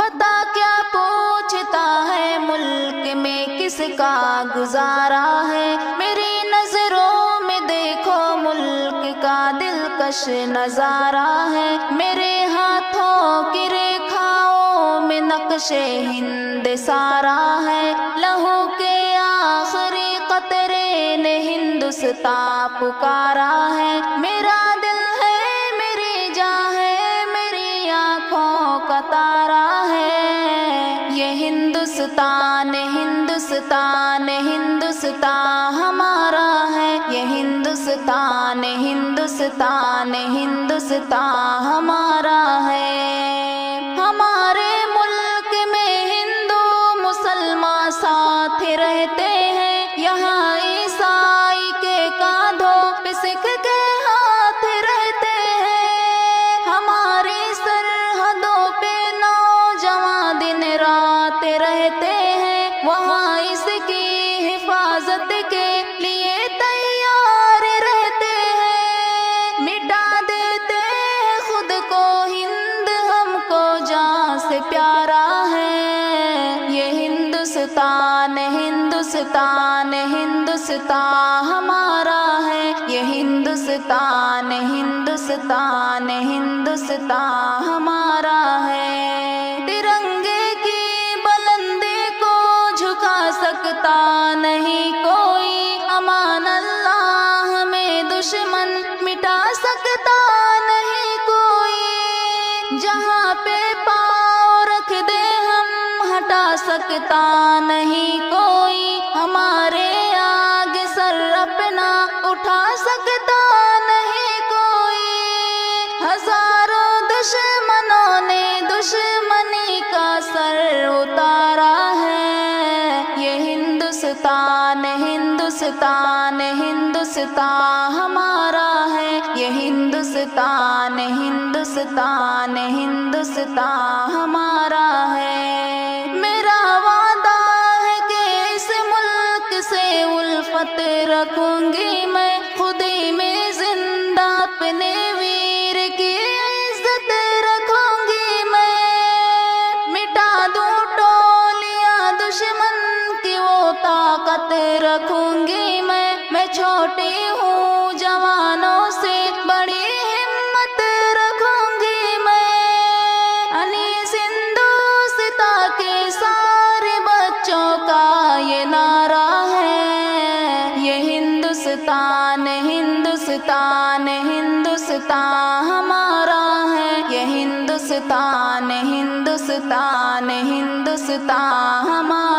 بتا کیا پوچھتا ہے ملک میں کس کا گزارا ہے، میری نظروں میں دیکھو ملک کا دلکش نظارہ ہے، میرے ہاتھوں کی ریکھاؤں میں نقش ہند سارا ہے، لہو کے آخری قطرے نے ہندوستان پکارا ہے، میرا دل ہے میری جاں ہے میری آنکھوں کا تارا ہے، یہ ہندوستان ہندوستان ہندوستان ہمارا ہے، یہ ہندوستان ہندوستان ہندوستان ہمارا ہے، ہمارے ملک میں ہندو مسلمان ساتھ رہتے ہیں، یہاں عیسائی کے کاندھوں پہ سکھ کے ہاتھ رہتے ہیں، ہماری سرحدوں پہ نوجوان دن رات رہتے ہیں، وہاں اس کی حفاظت کے لیے تیار رہتے ہیں، مٹا دیتے ہیں خود کو ہند ہم کو جان سے پیارا ہے، یہ ہندوستان ہندوستان ہندوستان ہمارا ہے، یہ ہندوستان ہندوستان ہندوستان ہمارا ہے، ترنگے کی بلندی کو جھکا سکتا نہیں کوئی، امان اللہ ہمیں دشمن مٹا سکتا نہیں کوئی، جہاں پہ پاؤں رکھ دے ہم ہٹا سکتا نہیں کوئی، ہمارے آگے سر اپنا اٹھا سکتا نہیں کوئی، ہزاروں دشمنوں نے دشمنی کا سر اتارا ہے، یہ ہندوستان ہندوستان ہندوستان ہمارا ہے، یہ ہندوستان ہندوستان ہندوستان ہمارا ہے، میرا وعدہ ہے کہ اس ملک سے الفت رکھوں گی میں، خود ہی میں زندہ اپنے ویر کی عزت رکھوں گی میں، مٹا دوں ٹولیاں دشمن کی وہ طاقت رکھوں گی میں چھوٹی ہوں جوانوں سے بڑی ہمت رکھوں گی میں، انیس ہندوستان کے سارے بچوں کا یہ نعرہ ہے، یہ ہندوستان ہندوستان ہندوستان ہمارا ہے، یہ ہندوستان ہندوستان ہندوستان ہمارا